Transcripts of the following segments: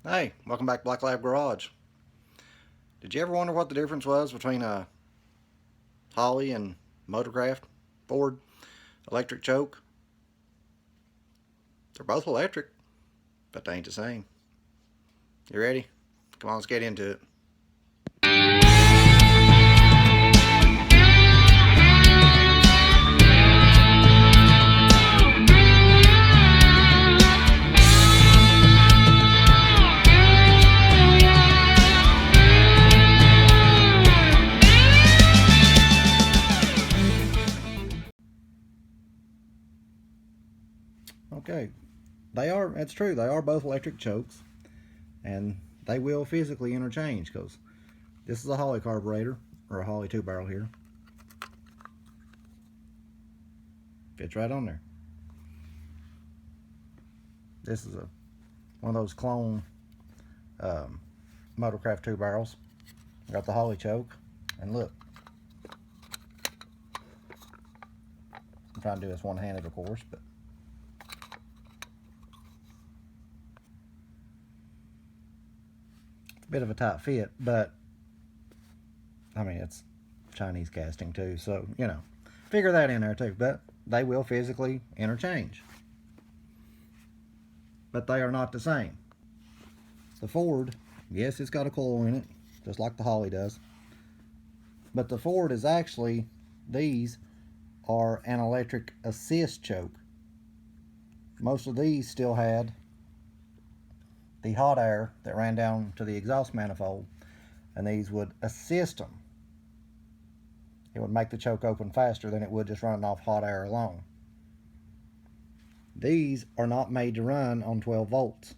Hey, welcome back to Black Lab Garage. Did you ever wonder what the difference was between a Holley and Motorcraft Ford electric choke? They're both electric, but they ain't the same. You ready? Come on, let's get into it. Okay, it's true, they are both electric chokes, and they will physically interchange because this is a Holley carburetor, or a Holley 2-barrel here. Fits right on there. This is one of those clone Motorcraft 2-barrels. Got the Holley choke, and look. I'm trying to do this one-handed, of course, but it's a bit of a tight fit, but I mean, it's Chinese casting too, so, you know, figure that in there too, but they will physically interchange. But they are not the same. The Ford, yes, it's got a coil in it, just like the Holley does, but the Ford is actually, these are an electric assist choke. Most of these still had the hot air that ran down to the exhaust manifold, and these would assist them. It would make the choke open faster than it would just running off hot air alone. These are not made to run on 12 volts.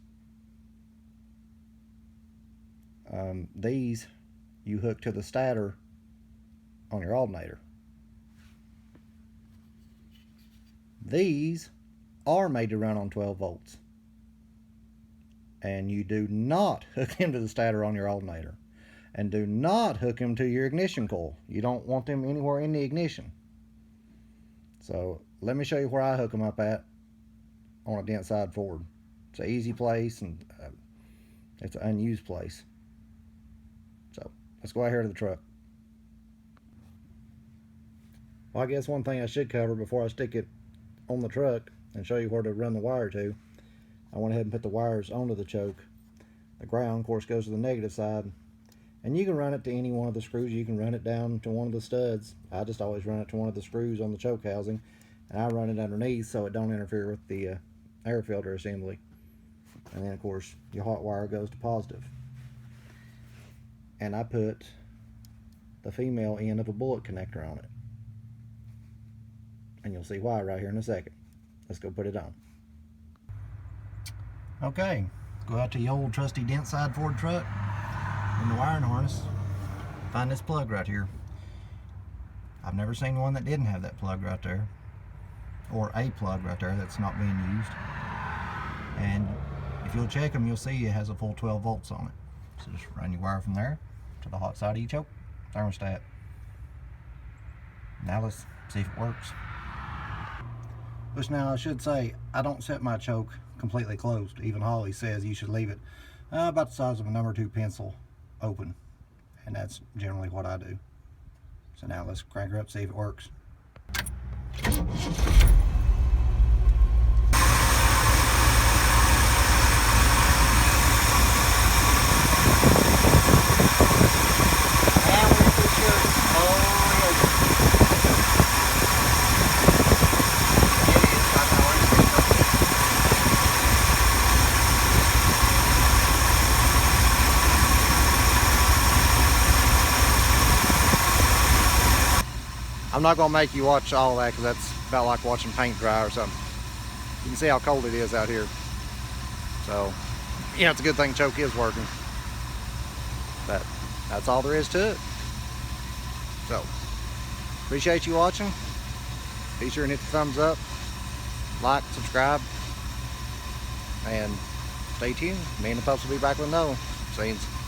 These you hook to the stator on your alternator. These are made to run on 12 volts. And you do not hook them to the stator on your alternator. And do not hook them to your ignition coil. You don't want them anywhere in the ignition. So let me show you where I hook them up at on a dentside Ford. It's an easy place, and it's an unused place. So let's go out here to the truck. Well, I guess one thing I should cover before I stick it on the truck and show you where to run the wire to, I went ahead and put the wires onto the choke. The ground, of course, goes to the negative side, and you can run it to any one of the screws. You can run it down to one of the studs. I just always run it to one of the screws on the choke housing, and I run it underneath so it don't interfere with the air filter assembly. And then, of course, your hot wire goes to positive. And I put the female end of a bullet connector on it, and you'll see why right here in a second. Let's go put it on. Okay, go out to the old trusty dentside Ford truck in the wiring harness. Find this plug right here. I've never seen one that didn't have that plug right there, or a plug right there that's not being used. And if you'll check them, you'll see it has a full 12 volts on it. So just run your wire from there to the hot side of your choke thermostat. Now let's see if it works. Which, now I should say, I don't set my choke completely closed. Even Holley says you should leave it about the size of a number 2 pencil open, and that's generally what I do. So now let's crank her up, see if it works. I'm not gonna make you watch all that because that's about like watching paint dry or something. You can see how cold it is out here. So, yeah, it's a good thing choke is working. But that's all there is to it. So, appreciate you watching. Be sure and hit the thumbs up, like, subscribe, and stay tuned. Me and the pups will be back with another one. See you.